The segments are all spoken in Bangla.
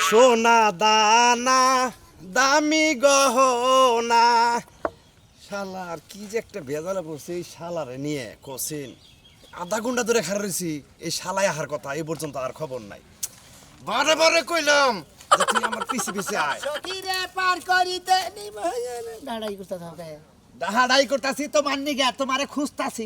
সোনা দানা দামি গহনা শালার কি যে একটা ভেজালে পড়ছে এই শালারে নিয়ে কোসিন আধা ঘন্টা ধরে খারাপ রয়েছি এই শালায় আহার কথা এই পর্যন্ত আর খবর নাই বারে বারে কইলাম যে তুই আমার পিছে পিছে আয় সখীরে পার করিতে নিব দাঁড়াই করতে থাকে দাহাড়াই করতাছি তোমার নিগে তোমারে খুঁজতাছি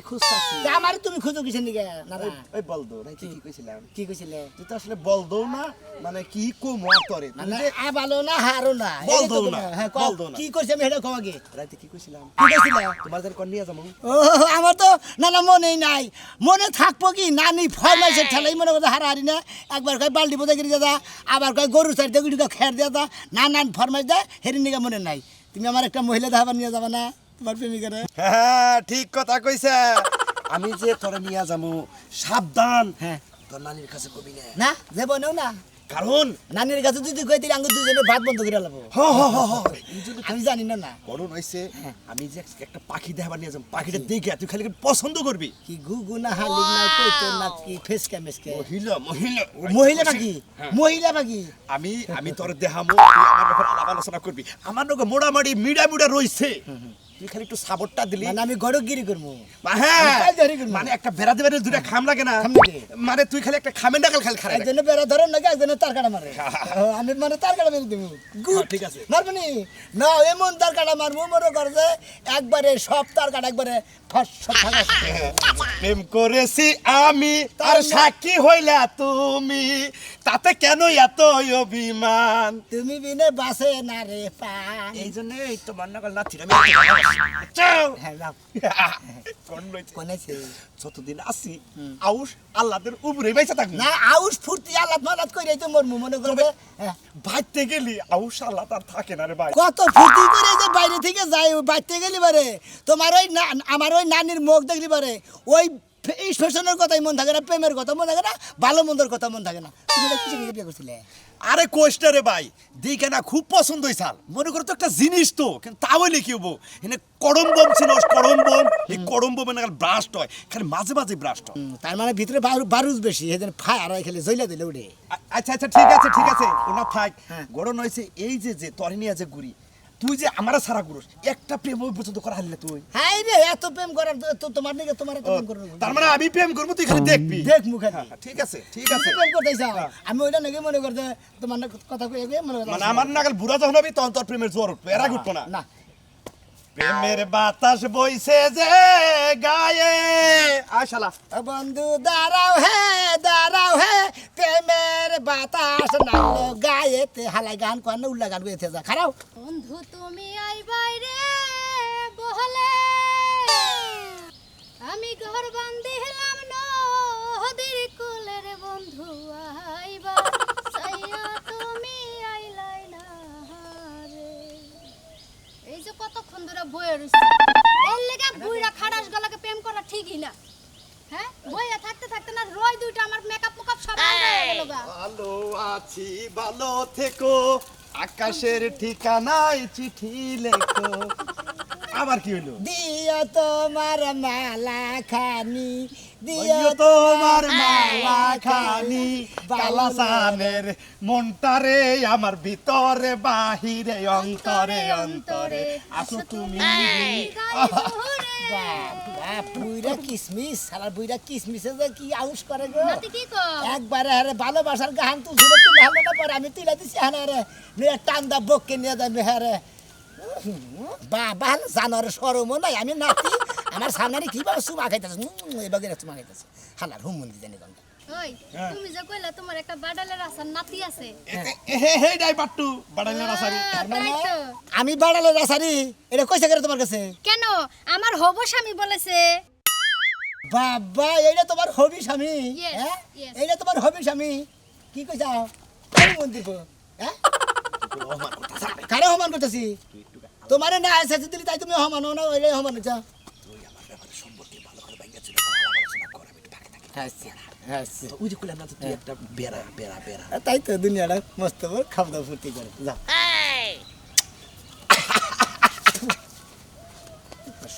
আমার তুমি খুঁজো কিসের নিগে না না ওই বল দো নাকি কি কইছিলাম কি কইছিলে তুই তো আসলে বল দো না মানে কি কম আর তোরে মানে আবালো না হারো না বল দো না হ্যাঁ বল দো না কি কইছে আমি এটা কও আগে রাতে কি কইছিলাম কি কইছিলে তোমার যেন কোন নিয়ে যাবো ও আমার তো না না মনেই নাই মনে থাকবো কি নানি ফরমাইছে ঠেলাই মনে কথা হারাহারি না একবার কয় বালতি বোঝা গিয়ে দাদা আবার কয় গরু চার দিয়ে গুটিকা খের দিয়ে দা না না ফরমাইশ দেয় হেরির নিগা মনে নাই তুমি আমার একটা মহিলা দেখাবার নিয়ে যাবা না তোমার প্রেমিকারে হ্যাঁ ঠিক কথা কইছে আমি যে তোরে নিয়ে যাবো সাবধান হ্যাঁ তোর নানির কাছে কবি না না যাবো নেও না কারণ নানির কাছে তুই কই দিলে আঙ্গুর দুজনে ভাত বন্ধ করে লাবো হ হ হ হ আমি জানি না না করুন হইছে আমি যে একটা পাখি দেখাবার নিয়ে যাবো পাখিটা দেখে তুই খালি পছন্দ করবি কি গুগুনা হালিক না কইতো না কি ফেসকা মেসকা মহিলা মহিলা মহিলা বাকি মহিলা বাকি আমি তোর দেখামো তুই আমার ব্যাপারে আলাপ আলোচনা করবি আমার লোক মোড়ামাড়ি মিডা মিডা রইছে তুই খালি একটু সাপোর্টটা দিলি মানে আমি গড়গিরি করবো হ্যাঁ আমি কাজদারি করবো। মানে একটা বেড়া দেবে দুটা খাম লাগে না খাম লাগে। মানে তুই খালি একটা খামের নাগাল খালি খারাপ একজনে বেড়া ধরেন নাকি একজনে তার কাটা মারে আমি মানে তার কাটা মেরে দেবো গুড ঠিক আছে। মারবনি না এমন তার কাটা মারবো মনে করে যে একবারে সব তার কাটা একবারে ফস সব থাকা প্রেম করেছি আমি তার সাক্ষী হইলা তুমি তাতে কেন এত অভিমান তুমি বিনে বাসে না রে পা এই জন্য এই তো মান্না করল না থিরামি চাও হ্যাঁ যাও কোন লইছে কোনেছে যতদিন আসি আউশ আল্লাহদের উপরে বাইসা থাকবো না আউস ফুর্তি আলাদ মালাদ কইরাই তো মরমু মনে করবে হ্যাঁ বাইতে গেলি আউশ আল্লাহ তার থাকে না রে ভাই কত ফুর্তি করে যে বাইরে থেকে যাই বাইতে গেলি বারে তোমার ওই আমার ওই নানির মুখ দেখলি বারে ওই এই ফ্যাশনের কথাই মন থাকে না প্রেমের কথা মন থাকে না ভালো মন্দের কথা মন থাকে না তুমি এটা কিসে বিয়ে করছিলে আরে কোষ্টা রে ভাই দেখে না খুব পছন্দ হইছাল মনে করো তো একটা জিনিস তো কিন্তু তা হইলে কি হবো এনে করম বোম ছিল করম বোম এই করম বোমে না ব্রাস্ট হয় খালি মাঝে মাঝে ব্রাস্ট হয় তার মানে ভিতরে বারুজ বেশি এদের ফায়ার হয় খেলে জইলা দিলে উঠে আচ্ছা আচ্ছা ঠিক আছে ওনা থাক গড়ন হয়েছে এই যে যে তরে নিয়ে যে ঘুরি তুই যে আমারা সারা গুরুস একটা প্রেম পর্যন্ত করা হারলে তুই হাই রে এত প্রেম করার তো তোমার নিকে তোমার এত প্রেম করব তার মানে আমি প্রেম করবো তুই খালি দেখবি দেখ মুখে ঠিক আছে প্রেম করতে চাও আমি ওইটা নাকি মনে করতে তোমার কথা কই মনে করতে মানে আমার নাগাল বুড়া যখন হবি তখন তোর প্রেমের জোর উঠবে এরা উঠবো না না প্রেমের বাতাস বইছে যে গায়ে আশালা বন্ধু দাঁড়াও হে প্রেমের বাতাস নামলো গায়েতে হালাই গান কোন উল্লা গান গেতে যা খারাও বন্ধু তুমি আই বাইরে বহলে আমি ঘর বান্ধি হলাম নদীর কুলের বন্ধু আইবা সাইয়া তুমি আইলাই না রে এই যে কতক্ষণ ধরে বইয়ে রইছি এর লাগা বুইড়া খাড়াস গলাকে প্রেম করা ঠিকই না হ্যাঁ বইয়া থাকতে থাকতে না রয় দুইটা আমার মেকআপ সব হয়ে গেল গা ভালো আছি ভালো থেকো আকাশের ঠিকানায় চিঠি লেখো আবার কি হলো দিও তোমার মালা খানি দিও তোমার মালা খানি কালাসানের মনটারে আমার ভিতরে বাহিরে অন্তরে অন্তরে আসো তুমি বুইরা কিসমিস সারা বুইরা কিসমিসে যে কি আউশ করে গো নাতি কি কর একবারে আরে ভালোবাসার গান তুলছিল তুই ভালো না পরে আমি তুইলা দিছি হানে রে নিয়ে টান্দা বককে নিয়ে যাবে হারে বাবা জানোর শরমও নাই আমি নাতি আমার সামনে কিভাবে চুমা খাইতেছে এবারে চুমা খাইতেছে হালার হুম মন্দির জানি কোনটা ওই তুমি যে কইলা তোমার একটা বাডালের আসার নাতি আছে হে ডাই পাট্টু বাড়াইলা রাসারি তাই তো। আমি বাড়ালে রাসারি এটা কইছে করে তোমার কাছে কেন আমার হবো স্বামী বলেছে বাবা এইটা তোমার হবি স্বামী Yes, হ্যাঁ yes. এইটা তোমার হবি স্বামী কি কইছাও কোন মন্দির গো হ্যাঁ কারে হমান করতেছি তোমারে না এসে দিলি তাই তুমি হমান না ওইলে হমান হইছা আচ্ছা ওই যে কইলাম না তুই একটা বেড়া বেড়া বেড়া তাই তো দুনিয়াটা মস্ত বড় খাওয়া দাওয়া ফুর্তি করে যা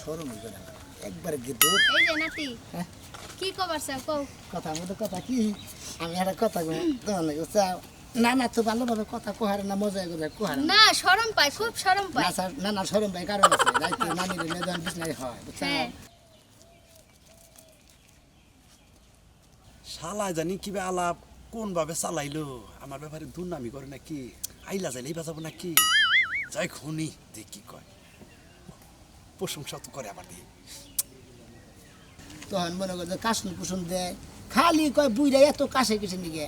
শরম করে না একবার গিয়ে এই যে নাতি হ্যাঁ? কি কবার চাও কও কথা মতো কথা কি আমি একটা কথা কই তোমার লাগে চাও না না তো ভালোভাবে কথা কোহারে না মজা করে কোহারে না শরম পায়, খুব শরম না পায়। স্যার না না শরম ভাই কারণ আছে দায়িত্ব নানি রে নেদন বিছনায় হয় বুঝছেন হ্যাঁ শালায় জানি কিবে আলাপ কোন ভাবে চালাইলো আমার ব্যাপারে দুর্নামি করে নাকি আইলা যাইলেই বাজাবো নাকি যাই খুনি দেখ কি কয় প্রশংসা তো করে আবার দিয়ে তখন মনে করছে কাশন কুসুম দেয় খালি কয় বুইরা এত কাছে কিছু নিগে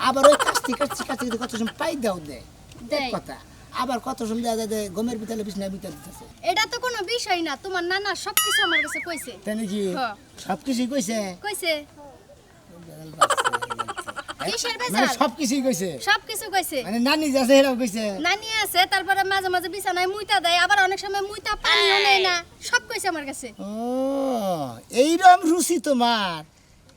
আবার ওই কাছতে কাছতে কাছতে কত সময় পাই দাও দেয় দেয়। এক কথা আবার কত সময় দেয় দেয় গমের ভিতরে বিছনায় ভিতরে দিতেছে এটা তো কোনো বিষয় না, তোমার নানা সবকিছু আমার কাছে কইছে। তাই নাকি হ্যাঁ। সব কিছুই কইছে কইছে কিসের মানে বেজাল? সব কিছুই কইছে সবকিছু কইছে। মানে নানি যাচ্ছে এরাও কইছে নানি আছে, তারপরে মাঝে মাঝে বিছানায় মুইতা দেয়, আবার অনেক সময় মুইতা পানিও নেয় না, সব কইছে আমার কাছে। ও এইরকম রুচি তোমার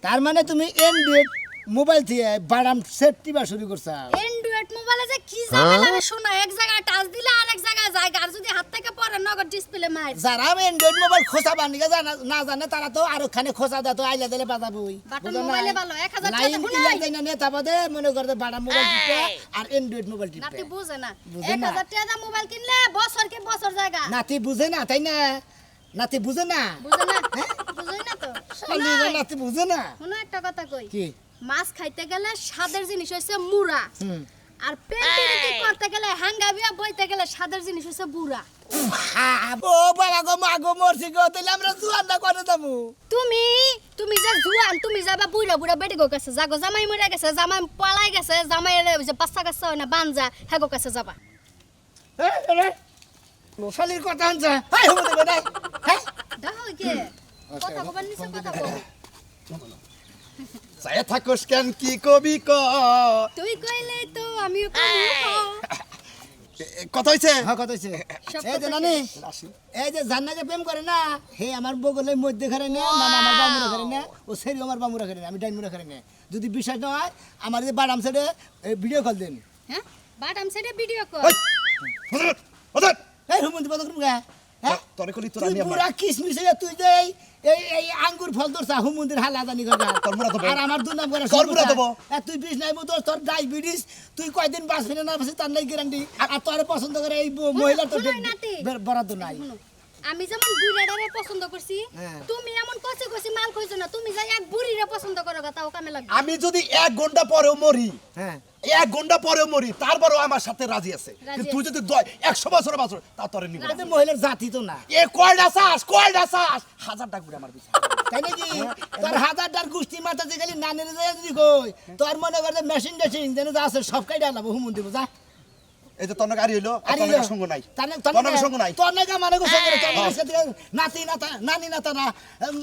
তার মানে তুমি অ্যান্ড্রয়েড মোবাইল দিয়ে বাদাম সেট টিপা শুরু করছো অ্যান্ড্রয়েড মোবাইলে যে কি ঝামেলা রে শোনা, এক জায়গায় টাচ দিলে আরেক জায়গায় যায়, আর যদি হাত থেকে পড়ে নগদ ডিসপ্লে মার। যারা অ্যান্ড্রয়েড মোবাইল খোঁচা বানিয়ে না জানে তারা তো আরো খানে খোঁচা দেয় তো আইলা দিলে বাজাবই বাটন মোবাইলে ভালো 1000 টাকা লাইন শুনাই। ইলা দেয় না নেতা বাদে মনে করতে বাদাম মোবাইল টিপে আর অ্যান্ড্রয়েড মোবাইল টিপে নাতি বুঝে না, বুঝে না। 1000 টাকা মোবাইল কিনলে বছর কে বছর জায়গা। নাতি বুঝে না তাই না নাতি বুঝে না বুঝে না, বুঝই না তো। শালিরা নাতি বুঝে না শুনো একটা কথা কই, কি মাছ খাইতে গেলে স্বাদের জিনিস হইছে মুড়া, হুম আর পেন্টিরিটি করতে গেলে হাঙ্গাবিয়া বইতে গেলে স্বাদের জিনিস হইছে বুড়া। ও বাবা গো মা গো মরছি গো তাহলে আমরা জুয়ানটা করে দামু তুমি তুমি যে জুয়ান, তুমি যাবা বুড়া বুড়া বেটি গো কাছে যাগো, জামাই মরে গেছে, জামাই পালাই গেছে, জামাই যে বাচ্চা কাচ্চা হয় না বানজা হেগো কাছে যাবা। শালির কথা আনছে হাই হবো দেবে নাই হ্যাঁ দেখো কি কথা কবার নিচে কথা কও। যায় থাকোস কেন কি কবি ক তুই কইলে তো আমিও কইব। কথা হইছে হ্যাঁ কথা হইছে সব এই যে কথা নানি আসি এই যে জান্নাকে প্রেম করে না হে আমার বগলের মধ্যে ঘরে না মানে আমার বামুরা ঘরে না ও সেরি আমার বামুরা ঘরে না আমি ডাইমুরা ঘরে না যদি বিশ্বাস না হয় আমার যে বাদাম সেটে ভিডিও কল দেন হ্যাঁ বাটাম সাইডে ভিডিও কল। ওদের ওদের এই হুমন্তি বন্ধ করুন গা হ্যাঁ তোরে কলি তোরা তুই নিয়ে পুরা কিসমিস হয়ে তুই যে এই আঙ্গুর ফল ধরছা হুমন্দির হালা জানি গা তোর মুড়া দেবো। আর আমার দুর্নাম করে তোর মুড়া দেবো। তুই বিষ নাই তোর তোর ডায়াবেটিস তুই কয়দিন বাঁচবি না বাঁচবি তার নাই গ্যারান্টি আর তোর পছন্দ করে এই মহিলা তো শুনোই নাতি। বরাদ্দ নাই শুনো, আমি যেমন বুড়াটারে পছন্দ করছি, হ্যাঁ। তুমি এমন কচি কচি মাল কইছো না, তুমি যাই এক বুড়িরে পছন্দ করো গা, তাও কামে লাগবে। আমি যদি 1 ঘন্টা পরেও মরি হ্যাঁ 1 ঘন্টা পরেও মরি তারপরেও আমার সাথে রাজি আছে রাজি কিন্তু তুই যদি 100 বছর বাঁচো তা তোরে নিব এটা তো মহিলার জাতি তো না এ কয়টা চাস 1000 টাকা করে আমার বিচার তাই নাকি তোর হাজারটার গুষ্টি মাথা যে খালি নানের যায় যদি কই তোর মনে করে মেশিন টেশিন যেন যা আছে সব কাইটা আলাবো হুমুন দিব যা এই যে তনক আরি হইলো আর আরে তনকের সঙ্গ নাই তনকের সঙ্গ নাই তোর নাকি মানে গো সঙ্গে তোর আজকে থেকে নাতি নাতা নানি নাতা না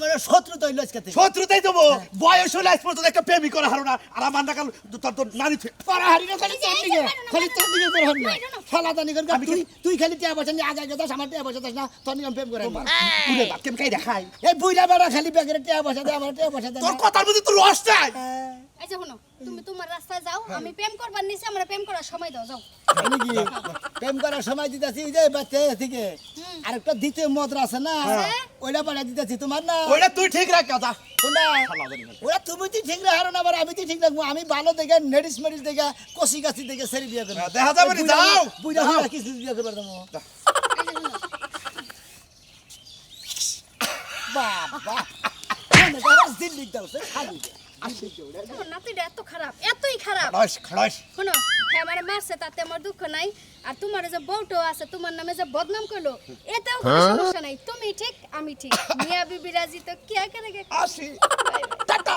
মানে শত্রু তো হইলো আজকে থেকে শত্রুতাই দেবো বয়স হলে আজ পর্যন্ত একটা প্রেমিক করা হারো না আর আমার না কাল তোর নারী পাড়াহাড়ি না খালি তোর দিকে খালি তোর দিকে তোর হন না খেলা দানি কর তুই খালি টিয়া বসে নি আগে দাস আমার টিয়া বসে দাস না তোর নিয়ম প্রেম করে পুরে বাপ কেম কাই দেখাই এই বুইরা বাড়া খালি বেগের টিয়া বসে দে আমার টিয়া বসে দে তোর কথার মধ্যে তো রস নাই এই যে শুনো, তুমি তোমার রাস্তায় যাও, আমি প্রেম করবার নিচে আমরা প্রেম করার সময় দাও, যাও। আমি কি প্রেম করার সময় দিতেছি যে বাচ্চা থেকে আরেকটা দ্বিতীয় মদ্রা আছে না ওইটা পাড়া দিতেছি তোমার না ওইটা তুই ঠিক রাখ কথা কোনটা ওরা তুমি তো ঠিক রাখো না আবার আমি তো ঠিক রাখবো আমি ভালো দেখে নেডিস মেডিস দেখে কষি গাছি দেখে সেরি বিয়ে করবো দেখা যাবে না, যাও, বুঝা যাও। হয়ে কিছু বিয়ে করবার দেবো এই যে শুনো, বাবা দিল্লি দাও সে খালি তোমার নাতিটা এত খারাপ, এতই খারাপ। খড়স শোনো, হ্যাঁ আমারে মারছে তাতে আমার দুঃখ নাই, আর তোমার যে বউটো আছে তোমার নামে যে বদনাম করলো এতেও কোনো সমস্যা নাই, তুমি ঠিক আমি ঠিক, মিয়া বিবি রাজি তো কি করে। আসি টাটা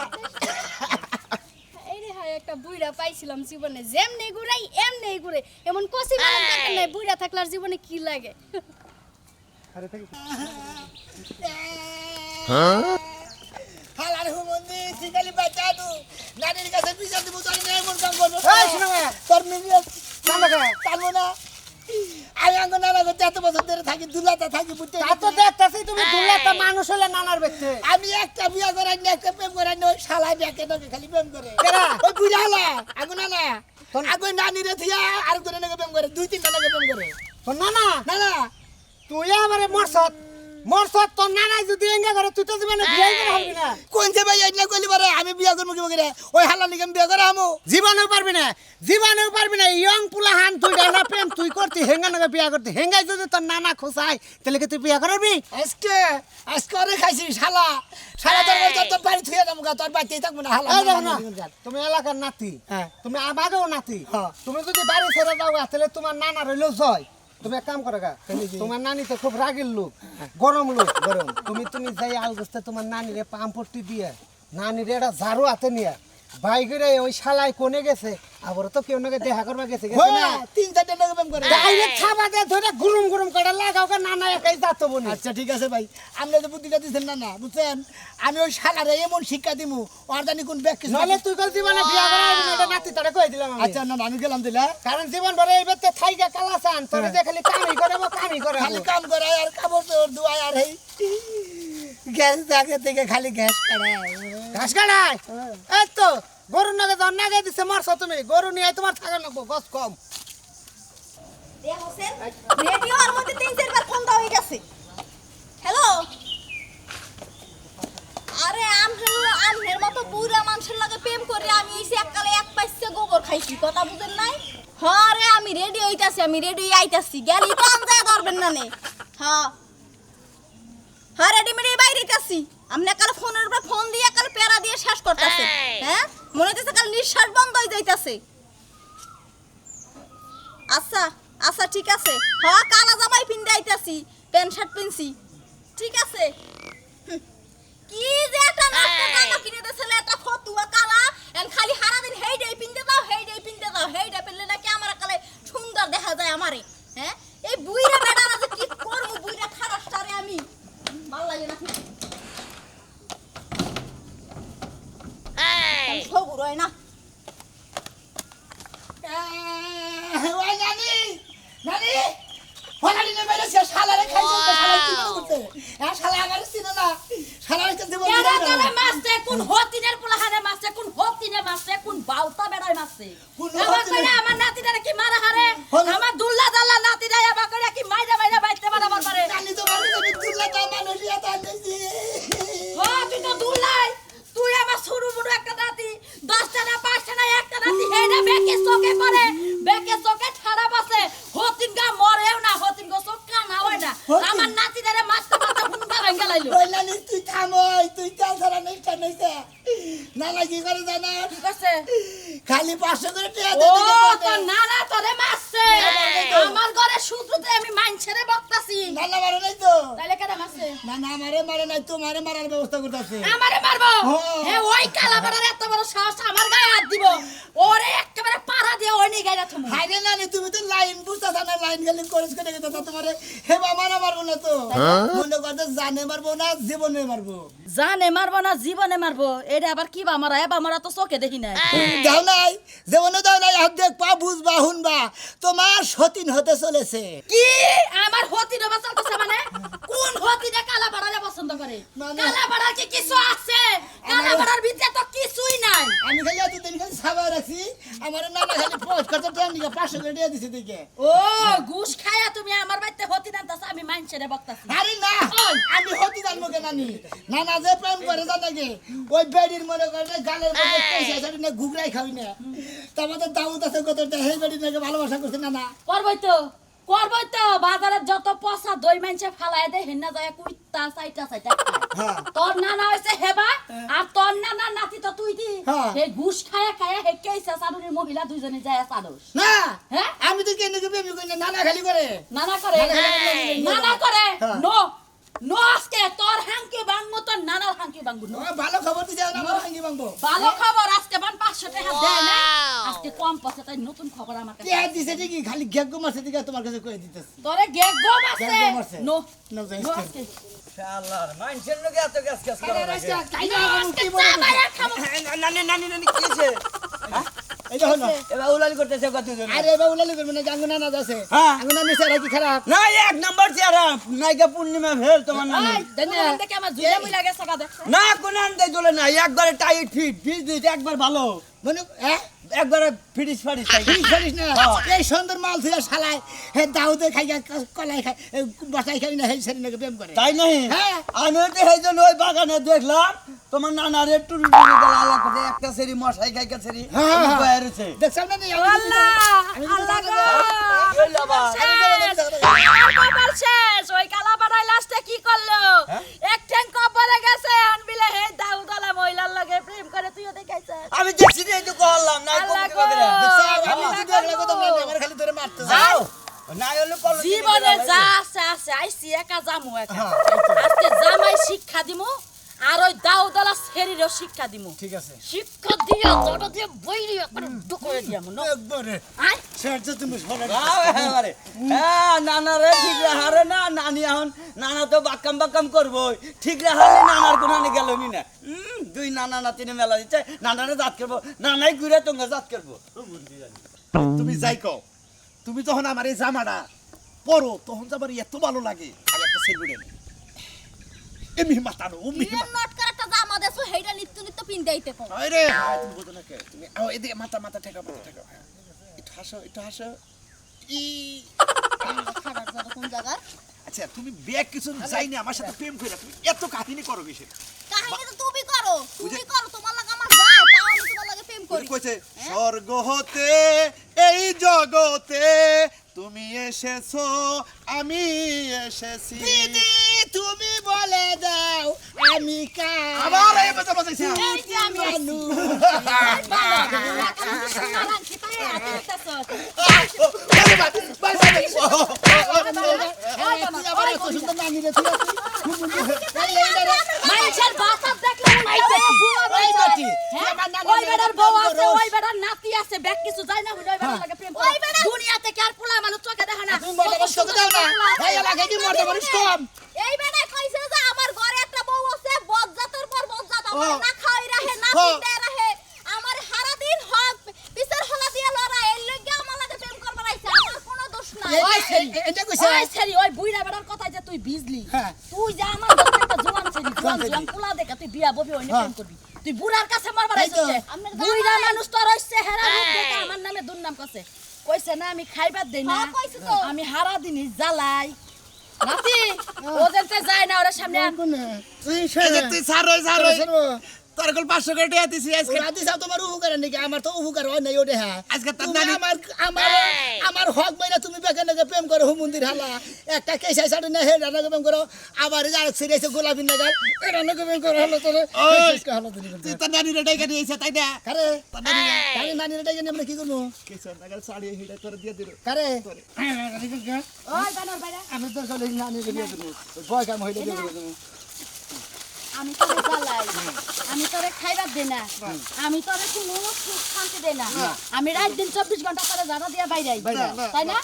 এই রে হায় একটা বুইড়া পাইছিলাম জীবনে, যেমনি ঘুরাই এমনি ঘুরে, এমন কষি মানুষ দেখেন নাই, বুইড়া থাকলে আর জীবনে কি লাগে। হালার হুমন্দি সিগালি বাচ্চা তু নানির কাছে পিছা দিব তোর নেই মন কাম করবো এই শোনো না। তোর মিনিয়ে কান্দা কে? পারবো না আমি আঙ্গ নানা করতে এত বছর ধরে থাকি দুলাতে থাকি বুঝতে তা তো দেখতেছি তুমি দুলাটা মানুষ হলে নানার ব্যক্তি। আমি একটা বিয়া করাই না একটা প্রেম করাই না ওই শালা বিয়াকে নাকি খালি প্রেম করে কেরা? ওই বুড়া হলা আগুন না আগুন নানি রে থিয়া আর করে নাকি প্রেম করে দুই তিনটা নাকি প্রেম করে তো নানা না না তুই আমারে মরছত মরছত তোর নানাই যদি এঙ্গা করে তুই তো জীবনে বিয়ে করে হবি না কোন যে ভাই আইনা কইলি পারে আমি বিয়া করব কি বগরে ওই হালা নিকে বিয়া করে আমু জীবনেও পারবি না ইয়ং পুলাহান তুই ডালা প্রেম তুই করতি হেঙ্গা নাকি বিয়া করতি হেঙ্গাই যদি তোর নানা খোসাই তাহলে কি তুই বিয়া করবি আজকে অনেক খাইছি শালা শালা তোর বাড়ি থুয়ে যাবো তোর বাড়িতেই থাকবো না হালা এই দেখো না তুমি এলাকার নাতি হ্যাঁ। তুমি আমাকেও নাতি হ্যাঁ। তুমি যদি বাড়ি ছেড়ে যাও তাহলে তোমার নানা রইলো জয় তুমি এক কাম করো গা তোমার নানি তো খুব রাগের লোক গরম তুমি যাই আলগস্তে তোমার নানিরে পাম্পট্টি দিয়ে নানিরে একটা ঝাড়ু হাতে নিয়ে বাইকেরে ওই শালাই কোনে গেছে আবার তো কেউ নাকি দেখা করবা গেছে না তিন চারটে টাকা প্রেম করে ডাইরেক্ট ছাবা দিয়ে ধরে গুরুম করে লাগাও গা নানা একাই যাতো বনি আচ্ছা ঠিক আছে ভাই আপনি তো বুদ্ধিটা দিচ্ছেন না বুঝছেন আমি ওই শালারে এমন শিক্ষা দিমু আর জানি কোন ব্যাগ নলে তুই কল জীবনে বিয়া করা হবি না নাতি তারে কই দিলাম আমি আচ্ছা না আমি গেলাম দিলা কারণ জীবন ভরে এই বেতে থাইকা কালাসান তোরে যে খালি কামই করে খালি কাম করে আর কাপড় চোপড় ধোয়ায় আর এই গ্যাস জাগে থেকে খালি গ্যাস কাটায় ঘাস কাটায় এই তো গরুর নাগে জন নাগে দিছে মারছ তুমি গরু নিয়ে তোমার থাকা লাগবো গছ কম রেডিওর মধ্যে 3-4 বার ফোন দেওয়া হয়ে গেছে হ্যালো আরে আমহের মতো বুড়া মানুষের লাগে প্রেম করে আমি এসে এককালে এক পাইছে গোবর খাইছি কথা বুঝেন নাই হ্যাঁ রে আমি রেডি হইতাছি আমি রেডি আইতাছি গেলি তো আমজায় ধরবেন না নে হ্যাঁ হ্যাঁ রেডি মেডি বাইরে আইতাছি আপনি কাল ফোনের উপর ফোন দিয়ে কাল পেরা দিয়ে শেষ করতেছে হ্যাঁ মনে হইতেছে কাল নিঃশ্বাস বন্ধ হয়ে যাইতাছে আচ্ছা আচ্ছা ঠিক আছে হ্যাঁ কালা জামাই পিনতে আইতাছি প্যান্ট শার্ট পিনছি ঠিক আছে কি যে একটা নষ্ট জামা কিনে দিয়েছিল একটা ফতুয়া কালা এন খালি সারা দিন হেইডাই পিনতে দাও হেইডা পেলে নাকি আমার কালে সুন্দর দেখা যায় আমারে হ্যাঁ এই বুইরা বেটারা যে কি করব বুইরা খারাপটারে আমি ভালো লাগে না এই সবুর হয় না ওই নানি ফলানি নে মেরে সে শালারে খাইছে তো শালা কি করতে শালা আমার চিনে না শালারে তো দেব কেডা কেডা মাছছে কোন হতিনের পোলাহানে মাছছে কোন হতিনে মাছছে কোন বাউতা বেড়ায় মাছছে কোন আমার হতিনে? কইরা আমার নাতিটারে কি মারা হারে হল- আমার দুল্লা দাল্লা নাতিরা আবার কইরা কি মাইরা বাইতে মারাবার পারে নানি তো বাড়ি তুমি তুললা তা মানুষ এটা আনছি হ তুই তো দুল্লাই তুই আমার সরু বড় একটা নাতি 10টা না 5টা না একটা নাতি হেডা বেকে চোখে পড়ে বেকে চোখে ঠাড়া বসে হতিন গা মরেও না হতিন গো চোখ কানা হয় না হতিন? আমার নাতিটারে মারতে হুনকা ভাঙ্গা লাইলো ওই নানি তুই থামই তুই চাল ধরা নেইটা নইছে নানা কি করে জানা ঠিক আছে খালি 500 করে টাকা ও দিয়ে তো নানা তোরে মারছে আমার ঘরে শুধুতে আমি মাইনছেরে বকতাছি নানা মারে নাই তো তাইলে কেন মারছে নানা আমারে মারে নাই তোমারে মারার ব্যবস্থা করতেছে আমারে মারবো হ্যাঁ। হে ওই কালাবাড়ার এত বড় সাহস আমার গায়ে হাত দিব ওরে একেবারে পাড়া দিয়ে ওই নিয়ে গাইরা থমু হাইরে নানি তুমি তো লাইন বুঝতাছ না লাইন গেলে কোর্স করে গেছো তোমারে হেবা মারবো না তো মনে করতে জানে মারবো না জীবনে মারবো জানে মারবো না জীবনে মারবো এটা আবার কি বা মারা এবার মারা তো চোখে দেখি নাই দাও নাই জীবনে দাও নাই হাত দেখ পা বুঝবা হুনবা তোমার সতীন হতে চলেছে কি আমার হতিনে বাঁচাল কথা মানে কোন হতিনে কালাবাড়ারে পছন্দ করে মানে? কালাবাড়ার কি কিছু আছে কালাবাড়ার ভিতরে তো কিছুই নাই আমি খালি এতদিন খালি সাবা রাখছি আমার নানা খালি পোস্ট করতে দেন নিকে 500 করে দিয়ে দিছে দিকে ও ঘুষ খায়া তুমি আমার বাড়িতে হতি নানতাছ আমি মাইনছেরে বকতাছি আরে না ওই। আমি হতি জানবো কেন নানি নানা যে প্রেম করে জানাকে ওই বেডির মনে করে গালের মধ্যে পয়সা আছে না ঘুগরাই খাবি না তোমাদের দাউদ আছে কতটা হেই বেডির নাকি ভালোবাসা করছে না করবই তো বাজারে যত পচা দই মানছে ফালায় দেয় হেন্না যায় কুইতা চাইটা হ্যাঁ। তোর নানা হইছে হেবা আর তোর নানা নাতি তো তুই দি হ্যাঁ। হে ঘুষ খায়া হে কেইসা সাদুরির মহিলা দুইজনে যায় সাদুস না হ্যাঁ? আমি তো কেন প্রেম করি না নানা খালি করে নানা করে নানা করে হ্যাঁ। নো নো আজকে তোর হাঙ্কি বাংমু তোর নানার হাঙ্কি বাংমু নো ভালো খবর দিছে না আমার হাঙ্গি বাংবো ভালো খবর আজকে বান 500 টাকা দেয় না আজকে কম পয়সা তাই নতুন খবর আমার কাছে কে দিছে ঠিকই খালি গেগো মারছে দিকে তোমার কাছে কই দিতেছি তোরে গেগো মারছে গেগো মারছে। নো নো যাইস নো কে। আজকে শালার মানুষের লোকে এত গ্যাস গ্যাস করে রাস্তা কাইনা আজকে কি চা বলে মারা খাবো নানি কি হইছে এই দেখো না এবার উলালি করতেছে কতজন আরে বাবুলা লাগবে না জাঙ্গু নানা আছে হ্যাঁ। আঙ্গু নানা সারা কি খারাপ না এক নাম্বার চেহারা নাইকা পূর্ণিমা ফেল তোমার নানি এই দেনে দেখে আমার জুইলা মুইলা গেছে গা দেখছ না কোন আনতে চলে না একবারে টাইট ফিট ফিট দিতে একবার ভালো মানে হ্যাঁ একবারে ফিটিস ফাটিস ফিরিস ফিরিস না এই সুন্দর মাল থুয়া শালায় হে দাউদে খাই কলাই খাই বসাই খাই না হে সেরি নাকি প্রেম করে তাই নাই হ্যাঁ। আমি তো সেই জন্য ওই বাগানে দেখলাম তোমার নানার একটু আলাদা করে একটা সেরি মশাই খাইকা সেরি হ্যাঁ। বাইরেছে দেখছাম না আল্লাহ আল্লাহ গো কপাল শেষ ওই কালা পাড়ায় লাস্টে কি করলো এক ঠ্যাং কবরে গেছে আনবিলে হে দাউদালা মহিলার লগে প্রেম করে তুইও দেখাইছিস আমি দেখছি রে তো কইলাম না আল্লাহ কোন গো। আমি যদি দেখলে তো তোমরা আমার খালি ধরে মারতে যাও না হলে কল জীবনে যা আছে আছে আইসি একা জামু একা আজকে জামাই শিক্ষা দিমু আর ওই দাউদালা শরীরও শিক্ষা দিমু ঠিক আছে শিক্ষা দিয়ে জড় দিয়ে বইরি একবার ঢুকে দিয়ামু না একবারে আয় সেটা তুমি সরে যাও এবারে হ্যাঁ নানা রে ঠিক রাহারে না নানি এখন নানা তো বাক্কাম করবো ঠিক রাহারে নানার কোনানে গেলমি না দুই নানা নাতিনে মেলা দিচ্ছে নানারে জাত করবো নানাই ঘুরে তোমরা জাত করবো তুমি যাই কও তুমি যখন আমার এই জামাটা পরো তখন যে আমার এত ভালো লাগে আর একটা সেলুডে এমনি মাতানো উমি নট করে একটা জামা দেছো হেইটা নিত্য নিত্য পিন্দাইতে কো আরে তুমি বোঝো না কে তুমি আও এদিকে মাথা ঠেকা হ্যাঁ। একটু হাসো ই খাবার জন্য কোন জায়গা আচ্ছা তুমি ব্যাগ কিছু যাই না আমার সাথে প্রেম কইরা তুমি এত কাহিনী করো কিসের কাহিনী তো তুমি করো তোমার লাগা আমার যায় তাও আমি তোমার লাগে প্রেম করি কইছে স্বর্গ হতে এই জগতে তুমি এসেছো আমি এসেছি দিদি তুমি বলে দাও আমি কা আবার এই বাজা বাজাইছে এই যে আমি আইছি মানুষের বাতাস দেখলে ওই বেটার বউ আছে ওই বেটার নাতি আছে ব্যাগ কিছু যায় না ওই বেটার লাগে প্রেম করে দুনিয়া থেকে আর পোলা মানুষ চোখে দেখে না এই বেটা কইছে যে আমার ঘরে একটা বউ আছে বজ্জাতের পর বজ্জাত আমার না খাওয়াই রাখে না পিন্দাই রাখে আমার সারা দিন হক পিছের হলা দিয়ে লড়াই এর লাগি আমার লাগে প্রেম করবার আইছে আমার কোনো দোষ নাই ওই ছেড়ি ওই বুইড়া বেটার কথাই যে তুই বিজলি হ্যাঁ। তুই যে আমার দোকানে একটা জোয়ান ছেড়ি জোয়ান পোলা দেখে তুই বিয়া ববি ওই প্রেম করবি তুই বুড়ার কাছে মারবার আইছিস বুইড়া মানুষ তোর হইছে হেরা রূপ দেখে আমার নামে দুর্নাম কইছে কইছে না আমি খাইবার দেই না হ্যাঁ, কইছে তো। আমি হারা দিনই জ্বালাই নাতি ওদেরতে যায় না ওরা সামনে আন। তুই ছাড়ো তোর কল 500 করে টাকা দিছি আজকে তোমার উপকার নাকি আমার তো উপকার হয় নাই ওটা হ্যাঁ আজকে তোর তুমি নানি আমার আমার আমার হক বাইরা তুমি বেকে নাকি প্রেম করো মন্দির হালা একটা কেসাই সাড়ে না হে রান্না প্রেম করো আবার আর সিরিয়াসে গোলাপি নাগাল এই রান্না প্রেম করো হলো তোর হলো তুই তোর নানি রে টাকা দিয়েছে তাই না কারে কারে নানি রে ডাইকে আমরা কি করব কিছু নাগাল শাড়ি হিডা করে দিয়ে দিল কারে ওই বানর বাইরা আমি তো চলে নানি রে দিয়ে দেব ভয় কাম হইলে দিয়ে দেব আমি তোরে জ্বালাই আমি তোরে খাইবার দেই না আমি তোরে কোনো সুখ শান্তি দেই না আমি রাত দিন 24 ঘন্টা করে জানা দিয়া বাইরে তাই না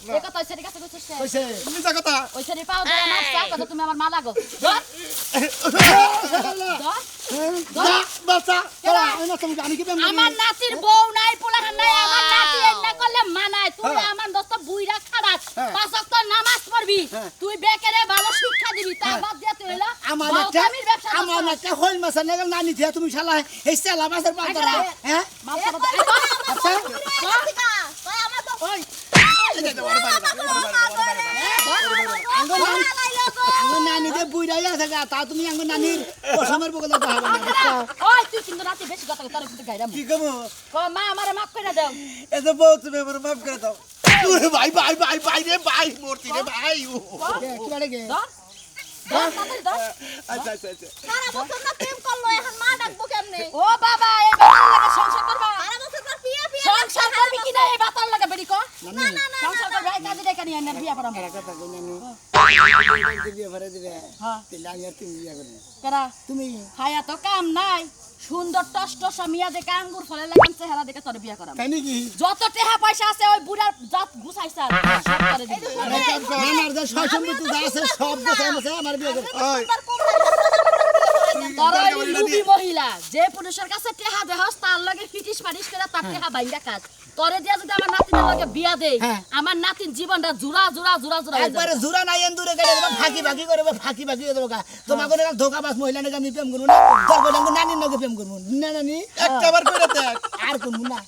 এই কথা সেরি কাছে কইছিস কইছে তুমি যা কথা ওই সেরি পাও ধরে মারছা কথা তুমি আমার মা লাগো ধর ধর বাচ্চা তোরা এনা তুমি জানি কি প্রেম আমার নাতির বউ নাই পোলাহান নাই আমার নাতি এন্না করলে মানায় তুই আমার দোস্ত বুইরা খারাপ পাঁচ ওয়াক্ত নামাজ পড়বি তুই বেকেরে ভালো শিক্ষা দিবি তা বাদ দিয়া তুই হইলা আমার বাউতামির ব্যবসা আমার একটা হইল মাছ নাগাল নানি দিয়া তুমি শালা এই সেলা মাছের পান করা হ্যাঁ আচ্ছা কই আমার তো ওই আঙ্গ নানি দে বুইরাই আছে গা তা তুমি আঙ্গ নানির পশমের বগলে তো হবে না ওই তুই কিন্তু নাতি বেশি কথা তোর কিন্তু গাইরাম কি কমু ক মা আমারে মাফ করে দাও এত বউ তুমি আমার মাফ করে দাও ওরে ভাই ভাই ভাই ভাই রে ভাই মূর্তি রে ভাই কি বাড়ে গে ধর ধর তাড়াতাড়ি ধর আচ্ছা আচ্ছা আচ্ছা সারা বছর না প্রেম করলো এখন মা ডাকবো কেমনে ও বাবা এই বাতার লাগে সংসার করবা সারা বছর না পিয়া পিয়া সংসার করবি কি না এই বাতার লাগে বেরি কো না না না সংসার করবি এই কাজে দেখা নিয়ে না বিয়া করাম কথা কই নানি বিয়ে ভরে দিবে হ্যাঁ তেলা আর তুমি বিয়ে করবে কেরা তুমি হায়া তো কাম নাই সুন্দর টসটসা মিয়া দেখে আঙ্গুর ফলে লাগাম চেহারা দেখে তোর বিয়া করাম তাই নাকি যত টাকা পয়সা আছে ওই বুড়ার জাত গুছাইছে আর সব করে দিবি নানার যে সয় সম্পত্তি যা আছে সব গোছায় আছে আমার বিয়ে করবে ওই তোর ওই লুবি মহিলা যে পুরুষের কাছে টাকা দেহস তার লগে ফিটিস ফাটিস করে তার টাকা বাইঙ্গা কাজ তোরে দিয়া যদি আমার নাতিনের লগে বিয়া দেই হ্যাঁ। আমার নাতিন জীবনটা জুরা হয়ে একবারে যাবে জুরা নাই এন্দুরে কেটে দেবো ফাঁকি ফাঁকি করে ফাঁকি ফাঁকি দেবো তোমার কোনো ধোকাবাজ মহিলা নাকি আমি প্রেম করবো না তোর বলে নানির নাকি প্রেম করবো না নানি একটাবার করে দেখ আর করবো না